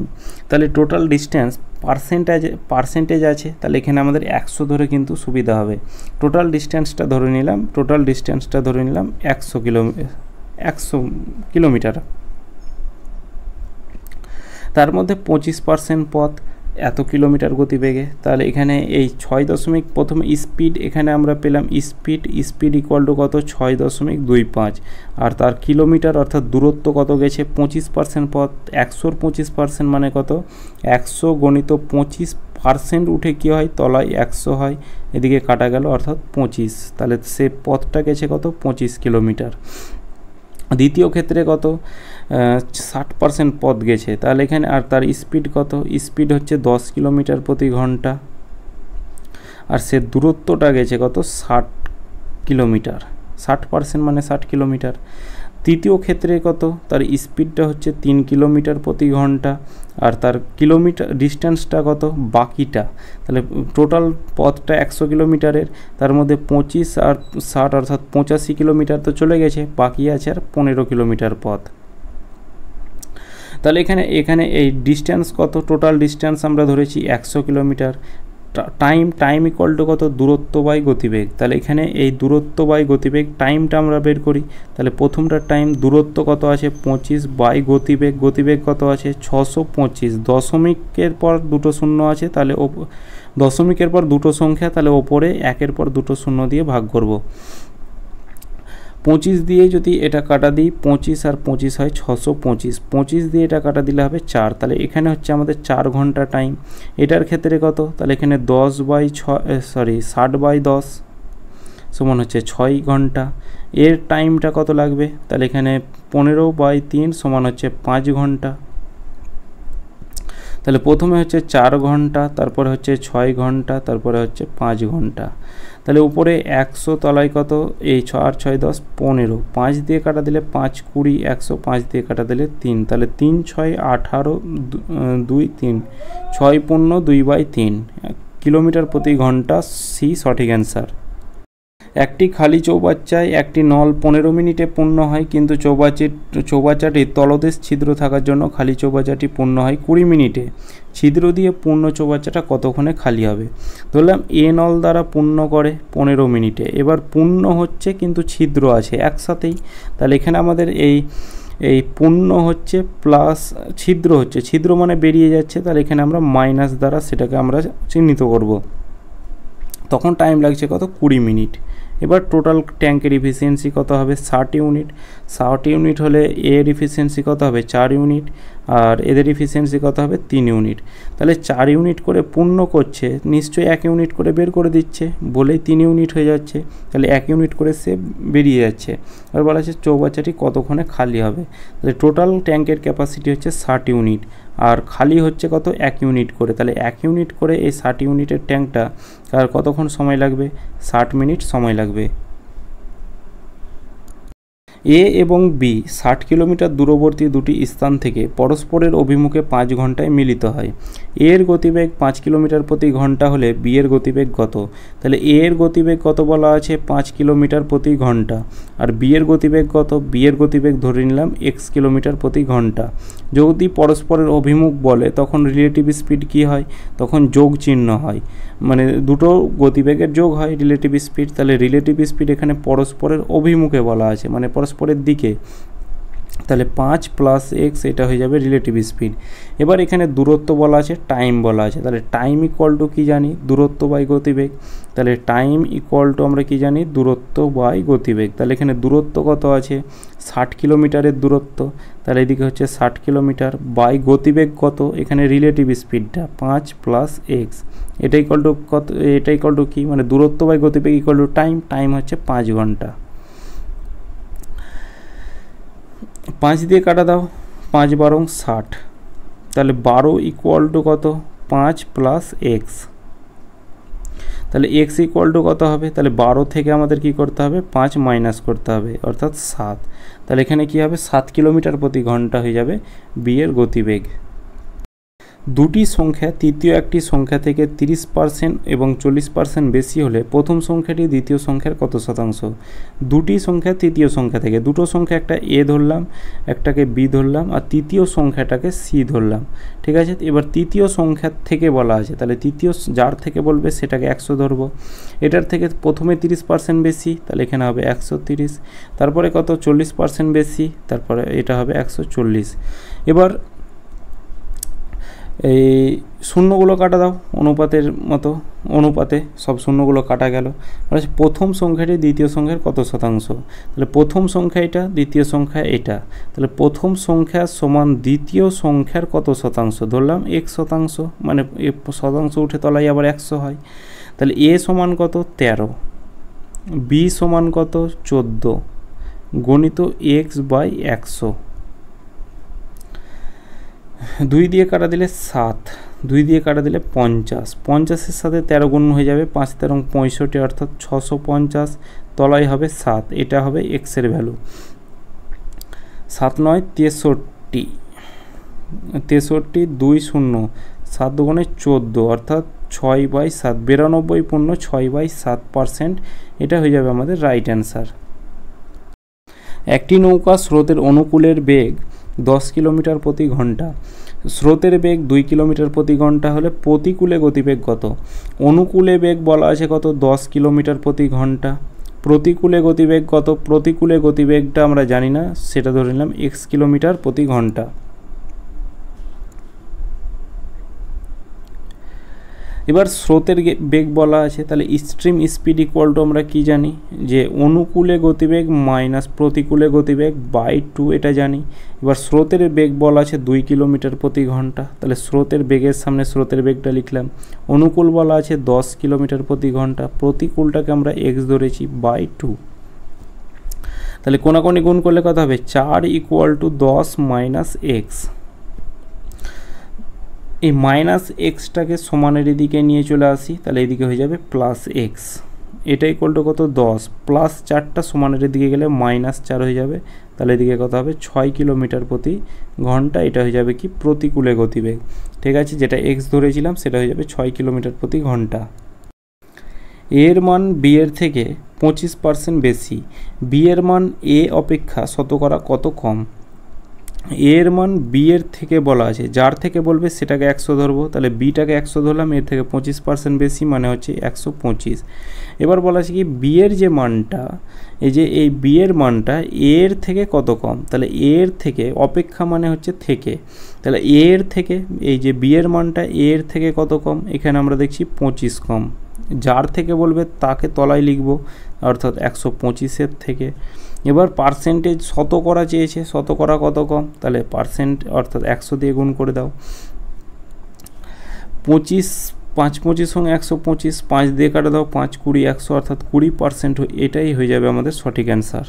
তাহলে টোটাল ডিস্টেন্স পার্সেন্টেজ আছে, তাহলে এখানে আমাদের 100 ধরে কিন্তু সুবিধা হবে। টোটাল ডিস্টেন্সটা ধরে নিলাম 100 কিলোমিটার। তার মধ্যে 25% পথ এত কিলোমিটার গতিবেগে, তাহলে এখানে এই 6 প্রথমে স্পিড, এখানে আমরা পেলাম স্পিড ইকুয়াল টু কত? 6.25, আর তার কিলোমিটার অর্থাৎ দূরত্ব কত গেছে? 25% পথ, 100-র 25% মানে কত? 100 গণিত 25% উঠে কী হয়? তলায় 100 হয়, এদিকে কাটা গেল অর্থাৎ 25, তাহলে সে পথটা গেছে কত? 25 কিলোমিটার। দ্বিতীয় ক্ষেত্রে কত? 60% পথ গেছে, তাহলে এখানে আর তার স্পিড কত? স্পিড হচ্ছে 10 কিলোমিটার প্রতি ঘন্টা, আর সে দূরত্বটা গেছে কত? 60 কিলোমিটার। 60% মানে 60 কিলোমিটার। তৃতীয় ক্ষেত্রে কত? তার স্পিডটা হচ্ছে 3 কিলোমিটার প্রতি ঘন্টা, আর তার কিলোমিটার ডিস্টেন্সটা কত? বাকিটা, তাহলে টোটাল পথটা 100 কিলোমিটারের, তার মধ্যে 25 আর 60 অর্থাৎ 85 কিলোমিটার তো চলে গেছে, বাকি আছে আর 15 কিলোমিটার পথ। তাহলে এখানে এই ডিস্টেন্স কত? টোটাল ডিস্টেন্স আমরা ধরেছি 100 কিলোমিটার। টাইম ইকুয়াল টু কত? দূরত্ব বাই গতিবেগ। তাহলে এখানে এই দূরত্ব বাই গতিবেগ টাইমটা আমরা বের করি, তাহলে প্রথমটা টাইম, দূরত্ব কত আছে? 25 বাই গতিবেগ কত আছে? 625। দশমিকের পর দুটো শূন্য আছে, তাহলে দশমিকের পর দুটো সংখ্যা, তাহলে ওপরে 1-এর পর দুটো শূন্য দিয়ে ভাগ করব। 25 দিয়ে যদি এটা কাটা দিই, 25 আর 25 হয় 625, 25 দিয়ে এটা কাটা দিলে হবে 4, তাহলে এখানে হচ্ছে আমাদের 4 ঘন্টা টাইম। এটার ক্ষেত্রে কত? তাহলে এখানে 60/10 সমান হচ্ছে 6 ঘন্টা। এর টাইমটা কত লাগবে? তাহলে এখানে 15/3 সমান হচ্ছে 5 ঘন্টা। তাহলে প্রথমে হচ্ছে 4 ঘন্টা, তারপরে হচ্ছে 6 ঘন্টা, তারপরে হচ্ছে 5 ঘন্টা। তাহলে উপরে 100, তলায় কত? এই 6 আর 6 10 15, 5 দিয়ে কাটা দিলে 5 20, 100, 5 দিয়ে কাটা দিলে 3, তাহলে 3 6 18, 2 3, 6 পূর্ণ 2/3 কিলোমিটার প্রতি ঘন্টা। সি সঠিক অ্যান্সার। একটি খালি চৌবাচ্চায় একটি নল 15 মিনিটে পূর্ণ হয়, কিন্তু চৌবাচ্চাটির তলদেশ ছিদ্র থাকার জন্য খালি চৌবাচ্চাটি পূর্ণ হয় 20 মিনিটে। ছিদ্র দিয়ে পূর্ণ চৌবাচ্চাটা কতক্ষণে খালি হবে? ধরলাম এ নল দ্বারা পূর্ণ করে 15 মিনিটে। এবার পূর্ণ হচ্ছে কিন্তু ছিদ্র আছে একসাথেই, তাহলে এখানে আমাদের এই পূর্ণ হচ্ছে প্লাস ছিদ্র হচ্ছে, ছিদ্র মানে বেরিয়ে যাচ্ছে, তাহলে এখানে আমরা মাইনাস দ্বারা সেটাকে আমরা চিহ্নিত করব। তখন টাইম লাগছে কত? 20 মিনিট। এবার টোটাল ট্যাঙ্কের ইফিসিয়েন্সি কত হবে 60 ইউনিট। 60 ইউনিট হলে এর ইফিসিয়েন্সি কত হবে 4 ইউনিট, আর এদের ইফিসিয়েন্সি কত হবে 3 ইউনিট। তাহলে 4 ইউনিট করে পূর্ণ করছে, নিশ্চয়ই 1 ইউনিট করে বের করে দিচ্ছে, বলেই 3 ইউনিট হয়ে যাচ্ছে, তাহলে 1 ইউনিট করে সে বেরিয়ে যাচ্ছে। আর বলা আছে চৌবাচ্চাটি কতক্ষণে খালি হবে। তাহলে টোটাল ট্যাঙ্কের ক্যাপাসিটি হচ্ছে 60 ইউনিট, আর খালি হচ্ছে কত 1 ইউনিট করে। তাহলে 1 ইউনিট করে এই 60 ইউনিটের ট্যাঙ্কটা আর কতক্ষণ সময় লাগবে, 60 মিনিট সময় লাগবে। এ এবং বি 60 কিলোমিটার দূরবর্তী দুটি স্থান থেকে পরস্পরের অভিমুখে 5 ঘন্টায় মিলিত হয়। এ এর গতিবেগ 5 কিলোমিটার প্রতি ঘন্টা হলে বি এর গতিবেগ কত। তাহলে এ এর গতিবেগ কত বলা আছে 5 কিলোমিটার প্রতি ঘন্টা, আর বি এর গতিবেগ কত, বি এর গতিবেগ ধরে নিলাম x কিলোমিটার প্রতি ঘন্টা। যদি পরস্পরের অভিমুখ বলে তখন রিলেটিভ স্পিড কি হয়, তখন যোগ চিহ্ন হয়, মানে দুটো গতিবেগের যোগ হয় রিলেটিভ স্পিড। তাহলে রিলেটিভ স্পিড এখানে পরস্পরের অভিমুখে বলা আছে, মানে পরস্পরের দিকে, তাহলে 5 + x এটা হয়ে যাবে রিলেটিভ স্পিড। এবার এখানে দূরত্ব বলা আছে, টাইম বলা আছে, তাহলে টাইম ইকুয়াল টু কী জানি, দূরত্ব বাই গতিবেগ। তাহলে টাইম ইকুয়াল টু আমরা কি জানি, দূরত্ব বাই গতিবেগ। তাহলে এখানে দূরত্ব কত আছে 60 কিলোমিটারের দূরত্ব, তাহলে এদিকে হচ্ছে 60 কিলোমিটার, বাই গতিবেগ কত, এখানে রিলেটিভ স্পিডটা 5 + x, এটা ইকুয়াল টু কত, এটা ইকুয়াল টু কি, মানে দূরত্ব বাই গতিবেগ ইকুয়াল টু টাইম, টাইম হচ্ছে 5 ঘন্টা। 5 দিয়ে কাটা দাও, 5 × 12 = 60, তাহলে 12 ইকুয়াল টু কত 5 + x, তাহলে x ইকুয়াল টু কত হবে, তাহলে 12 থেকে আমাদের কি করতে হবে 5 মাইনাস করতে হবে, অর্থাৎ 7। তাহলে এখানে কি হবে 7 কিলোমিটার প্রতি ঘন্টা হয়ে যাবে বি এর গতিবেগ। দুটি সংখ্যা তৃতীয় একটি সংখ্যা থেকে 30% এবং 40% বেশি হলে প্রথম সংখ্যাটি দ্বিতীয় সংখ্যার কত শতাংশ। দুটি সংখ্যা তৃতীয় সংখ্যা থেকে, দুটো সংখ্যা একটা এ ধরলাম, একটাকে বি ধরলাম, আর তৃতীয় সংখ্যাটাকে সি ধরলাম, ঠিক আছে। এবার তৃতীয় সংখ্যার থেকে বলা আছে, তাহলে তৃতীয় যার থেকে বলবে সেটাকে 100 ধরবো। এটার থেকে প্রথমে 30% বেশি, তাহলে এখানে হবে 130, তারপরে কত 40% বেশি, তারপরে এটা হবে 140। এবার এই শূন্যগুলো কাটা দাও অনুপাতের মতো, অনুপাতে সব শূন্যগুলো কাটা গেল। প্রথম সংখ্যাটি দ্বিতীয় সংখ্যার কত শতাংশ, তাহলে প্রথম সংখ্যা এটা, দ্বিতীয় সংখ্যা এটা, তাহলে প্রথম সংখ্যা সমান দ্বিতীয় সংখ্যার কত শতাংশ, ধরলাম 1 শতাংশ, মানে শতাংশ উঠে তলায় আবার 100 হয়। তাহলে এ সমান কত 13, বি সমান কত 14 গণিত x/100। 2 দিয়ে কাটা দিলে 7, 2 দিয়ে কাটা দিলে 50, 50-এর সাথে 13 গুণ হয়ে যাবে, 5 × 13 = 65, অর্থাৎ 650, তলায় হবে 7, এটা হবে x এর ভ্যালু। 7 × 9 = 63, 63 2 0, 7 × 2 = 14, অর্থাৎ 6/7, 92.6/7%, এটা হয়ে যাবে আমাদের রাইট অ্যান্সার। একটি নৌকা স্রোতের অনুকূলের বেগ 10 কিলোমিটার প্রতি ঘন্টা, স্রোতের বেগ 2 কিলোমিটার প্রতি ঘন্টা হলে প্রতিকূলে গতিবেগ কত। অনুকূলে বেগ বলা আছে কত 10 কিলোমিটার প্রতি ঘন্টা, প্রতিকূলে গতিবেগ কত, প্রতিকূলে গতিবেগটা আমরা জানি না, সেটা ধরে নিলাম x কিলোমিটার প্রতি ঘন্টা। এবার স্রোতের বেগ বলা আছে, তাহলে স্ট্রিম স্পিড ইকুয়াল টু আমরা কি জানি, যে অনুকূলে গতিবেগ মাইনাস প্রতিকূলে গতিবেগ বাই 2, এটা জানি। এবার স্রোতের বেগ বলা আছে 2 কিলোমিটার প্রতি ঘন্টা, তাহলে স্রোতের বেগের সামনে স্রোতের বেগটা লিখলাম। অনুকূল বলা আছে 10 কিলোমিটার প্রতি ঘন্টা, প্রতিকূলটাকে আমরা x ধরেছি বাই 2, তাহলে কোনাকুনি গুণ করলে কত হবে 4 ইকুয়াল টু 10 মাইনাস এক্স। এই মাইনাস এক্সটাকে সমানের এদিকে নিয়ে চলে আসি, তাহলে এদিকে হয়ে যাবে প্লাস এক্স। এটা ইকুয়াল টু কত 10 প্লাস 4টা সমানের এদিকে গেলে মাইনাস 4 হয়ে যাবে, তাহলে এদিকে কত হবে 6 কিলোমিটার প্রতি ঘন্টা। এটা হয়ে যাবে কি প্রতিকূলে গতিবেগ, ঠিক আছে। যেটা এক্স ধরেছিলাম সেটা হয়ে যাবে 6 কিলোমিটার প্রতি ঘন্টা। এর মান বি এর থেকে 25% বেশি, বি এর মান এ অপেক্ষা শতকরা কত কম। এর মান বি এর থেকে বলা আছে, যার থেকে বলবে সেটাকে 100 ধরবো, তাহলে বিটাকে 100 ধরলাম, এর থেকে 25% বেশি মানে হচ্ছে 125। এবার বলা আছে কি বি এর যে মানটা, এই যে এই বি এর মানটা এর থেকে কত কম, তাহলে এর থেকে অপেক্ষা মানে হচ্ছে থেকে, তাহলে এর থেকে এই যে বি এর মানটা এর থেকে কত কম, এখানে আমরা দেখছি 25 কম, যার থেকে বলবে তাকে তলায় লিখব, অর্থাৎ 125-এর থেকে। এবার পার্সেন্টেজ শতকরা চেয়েছে, শতকরা কত কম, তাহলে পার্সেন্ট অর্থাৎ 100 দিয়ে গুণ করে দাও। 25 5 25 সঙ্গে 125, 5 দিয়ে কাটা দাও, 5 20 100, অর্থাৎ 20%। এটাই হয়ে যাবে আমাদের সঠিক অ্যান্সার।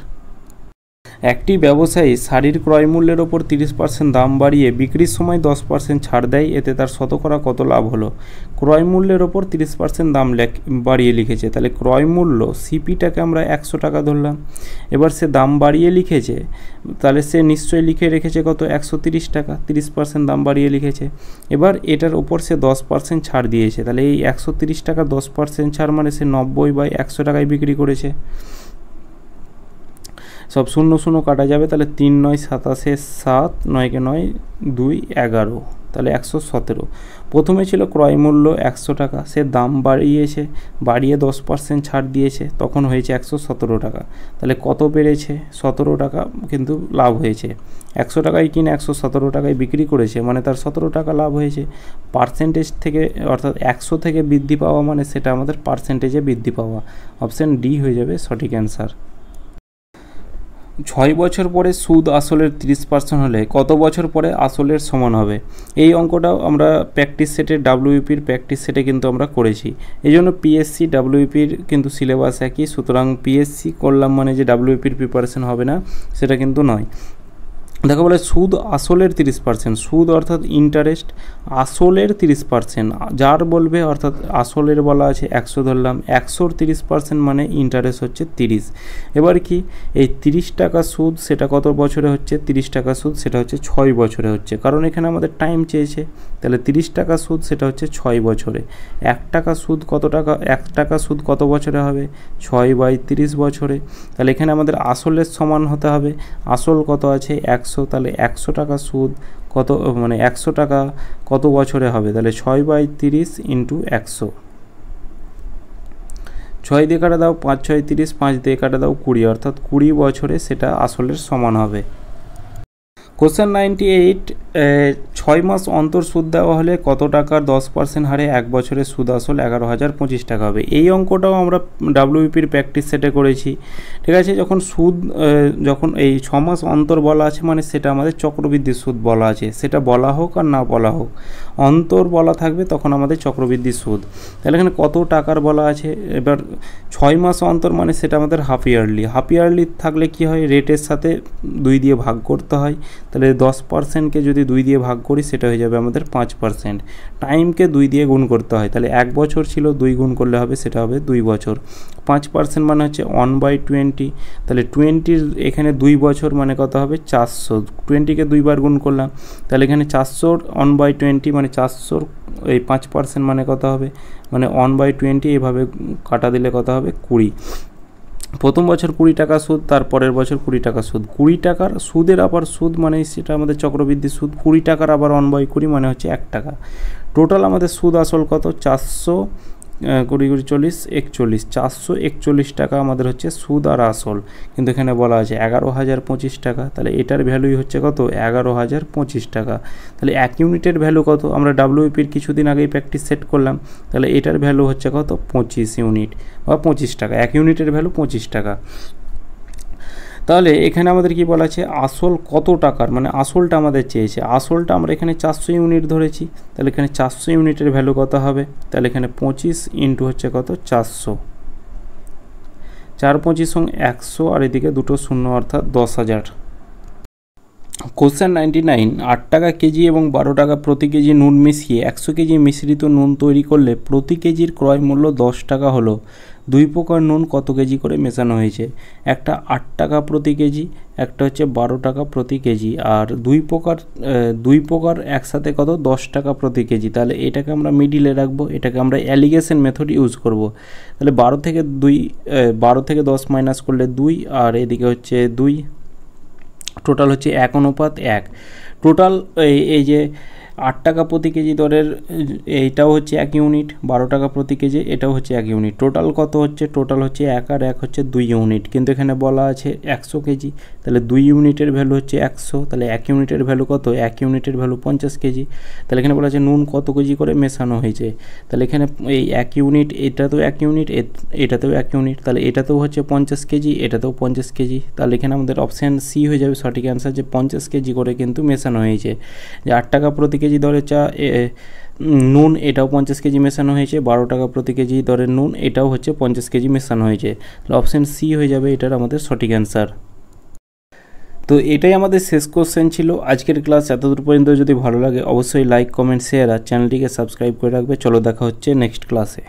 একটি ব্যবসায়ী শাড়ির ক্রয় মূল্যের ওপর 30% দাম বাড়িয়ে বিক্রির সময় 10% ছাড় দেয়, এতে তার শতকরা কত লাভ হলো? ক্রয় মূল্যের ওপর 30% দাম বাড়িয়ে লিখেছে, তাহলে ক্রয় মূল্য সিপিটাকে আমরা 100 টাকা ধরলাম। এবার সে দাম বাড়িয়ে লিখেছে, তাহলে সে নিশ্চয়ই লিখে রেখেছে কত? 130 টাকা, 30% দাম বাড়িয়ে লিখেছে। এবার এটার ওপর সে 10% ছাড় দিয়েছে, তাহলে এই 130 টাকা 10% ছাড় মানে সে 90/100 টাকায় বিক্রি করেছে। সব 0 0 কাটা যাবে, তাহলে 3 9 27 7, 9 কে 9 2 11, তাহলে 117। প্রথমে ছিল ক্রয় মূল্য 100 টাকা, সে দাম বাড়িয়েছে, বাড়িয়ে 10% ছাড় দিয়েছে, তখন হয়েছে 117 টাকা। তাহলে কত বেড়েছে? 17 টাকা কিন্তু লাভ হয়েছে। 100 টাকায় কিনে 117 টাকায় বিক্রি করেছে, মানে তার 17 টাকা লাভ হয়েছে। পার্সেন্টেজ থেকে অর্থাৎ 100 থেকে বৃদ্ধি পাওয়া মানে সেটা আমাদের পার্সেন্টেজে বৃদ্ধি পাওয়া। অপশান ডি হয়ে যাবে সঠিক অ্যান্সার। 6 বছর পরে সুদ আসলের 30% হলে কত বছর পরে আসলের সমান হবে? এই অঙ্কটাও আমরা প্র্যাকটিস সেটে ডাব্লিউপির প্র্যাকটিস সেটে কিন্তু আমরা করেছি। এই জন্য পিএসসি ডাব্লিউপির কিন্তু সিলেবাস একই, সুতরাং পিএসসি করলাম মানে যে ডাব্লিউপির প্রিপারেশন হবে না সেটা কিন্তু নয়। দেখো বলে সুদ আসলের 30%, সুদ অর্থাৎ ইন্টারেস্ট, আসলের 30%, যার বলবে অর্থাৎ আসলের বলা আছে 100 ধরলাম, 100-র 30% মানে ইন্টারেস্ট হচ্ছে 30। এবার কি এই 30 টাকা সুদ সেটা কত বছরে হচ্ছে? 30 টাকা সুদ সেটা হচ্ছে 6 বছরে হচ্ছে, কারণ এখানে আমাদের টাইম চেয়েছে। তাহলে 30 টাকা সুদ সেটা হচ্ছে 6 বছরে। 1 টাকা সুদ কত টাকা? 1 টাকা সুদ কত বছরে হবে? 6/30 বছরে। তাহলে এখানে আমাদের আসলের সমান হতে হবে, আসল কত আছে? 100, তাহলে 100 টাকা সুদ কত মানে 100 টাকা কত বছরে হবে? তাহলে 6/30 × 100। 6 দিয়ে কাটা দাও, 5 6 30, 5 দিয়ে কাটা দাও 20, অর্থাৎ 20 বছরে সেটা আসলের সমান হবে। কোশ্চেন 98, 6 মাস অন্তর সুদ দেওয়া হলে কত টাকার 10% হারে 1 বছরের সুদ আসল 11,025 টাকা হবে? এই অঙ্কটাও আমরা ডাব্লিউপির প্র্যাকটিস সেটে করেছি। ঠিক আছে, যখন সুদ যখন এই 6 মাস অন্তর বলা আছে মানে সেটা আমাদের চক্রবৃদ্ধি সুদ বলা আছে, সেটা বলা হোক আর না বলা হোক, অন্তর বলা থাকবে তখন আমাদের চক্রবৃদ্ধি সুদ। তাহলে এখানে কত টাকার বলা আছে? এবার 6 মাস অন্তর মানে সেটা আমাদের হাফ ইয়ারলি, হাফ ইয়ারলি থাকলে কি হয়? রেটের সাথে 2 দিয়ে ভাগ করতে হয়, তাহলে 10%কে যদি 2 দিয়ে ভাগ করি সেটা হয়ে যাবে আমাদের 5%। টাইমকে 2 দিয়ে গুণ করতে হয়, তাহলে 1 বছর ছিল 2 গুণ করলে হবে সেটা হবে 2 বছর। 5% মানে হচ্ছে 1/20, তাহলে 20-র এখানে 2 বছর মানে কত হবে? 400। 20কে 2 বার গুণ করলাম, তাহলে এখানে 400 1/20 মানে 400, এই 5% মানে কত হবে? মানে 1/20, এভাবে কাটা দিলে কত হবে? 20। প্রথম বছর 20 টাকা সুদ, তারপরের বছর 20 টাকা সুদ। 20 টাকার সুদের আবার সুদ মানে সেটা আমাদের চক্রবৃদ্ধি সুদ। 20 টাকার আবার 1/20 মানে হচ্ছে 1 টাকা। টোটাল আমাদের সুদ আসল কত? 400 20 20 40 41, 441 টাকা আমাদের হচ্ছে সুদ আর আসল। কিন্তু এখানে বলা আছে 11,025 টাকা, তাহলে এটার ভ্যালুই হচ্ছে কত? 11,025 টাকা। তাহলে 1 ইউনিটের ভ্যালু কত? আমরা ডাব্লিউপির কিছুদিন আগেই প্র্যাকটিস সেট করলাম, তাহলে এটার ভ্যালু হচ্ছে কত? 25 ইউনিট বা 25 টাকা। 1 ইউনিটের ভ্যালু 25 টাকা। তাহলে এখানে আমাদের কি বলা আছে? আসল কত টাকার, মানে আসলটা আমাদের চেয়েছে। আসলটা আমরা এখানে 400 ইউনিট ধরেছি, তাহলে এখানে 400 ইউনিটের ভ্যালু কত হবে? তাহলে এখানে 25 ইন্টু হচ্ছে কত? 400, 4 25 100, আর এদিকে দুটো শূন্য অর্থাৎ 10,000। কোশ্চেন 99, 8 টাকা কেজি এবং 12 টাকা প্রতি কেজি নুন মিশিয়ে 100 কেজি মিশ্রিত নুন তৈরি করলে প্রতি কেজির ক্রয় মূল্য 10 টাকা হলো। 2 প্রকার নুন কত কেজি করে মেশানো হয়েছে? একটা 8 টাকা প্রতি কেজি, একটা হচ্ছে 12 টাকা প্রতি কেজি, আর 2 প্রকার একসাথে কত? 10 টাকা প্রতি কেজি। তাহলে এটাকে আমরা মিডিলে রাখবো, এটাকে আমরা অ্যালিগেশন মেথড ইউজ করব। তাহলে 12 থেকে 10 মাইনাস করলে 2, আর এদিকে হচ্ছে 2, টোটাল হচ্ছে 1:1। টোটাল এই যে 8 টাকা প্রতি কেজি দরের এইটাও হচ্ছে 1 ইউনিট, 12 টাকা প্রতি কেজি এটাও হচ্ছে 1 ইউনিট। টোটাল কত হচ্ছে? টোটাল হচ্ছে 1 আর 1 হচ্ছে 2 ইউনিট, কিন্তু এখানে বলা আছে 100 কেজি, তাহলে 2 ইউনিটের ভ্যালু হচ্ছে 100, তাহলে 1 ইউনিটের ভ্যালু কত? 1 ইউনিটের ভ্যালু 50 কেজি। তাহলে এখানে বলা আছে নুন কত কেজি করে মেশানো হয়েছে, তাহলে এখানে এই 1 ইউনিট, এটা তো 1 ইউনিট, এটাতেও 1 ইউনিট, তাহলে এটাতেও হচ্ছে 50 কেজি, এটাতেও 50 কেজি। তাহলে এখানে আমাদের অপশান সি হয়ে যাবে সঠিক অ্যান্সার, যে 50 কেজি করে কিন্তু মেশানো হয়েছে। যে 8 টাকা প্রতি কেজি দরে নুন এটাও 50 কেজি মেশানো হয়েছে, 12 টাকা প্রতি কেজি দরের নুন এটাও হচ্ছে 50 কেজি মেশানো হয়েছে। তাহলে অপশান সি হয়ে যাবে এটার আমাদের সঠিক অ্যান্সার। তো এটাই আমাদের শেষ কোশ্চেন ছিল আজকের ক্লাস। এতদূর পর্যন্ত যদি ভালো লাগে অবশ্যই লাইক, কমেন্ট, শেয়ার আর চ্যানেলটিকে সাবস্ক্রাইব করে রাখবে। চলো দেখা হচ্ছে নেক্সট ক্লাসে।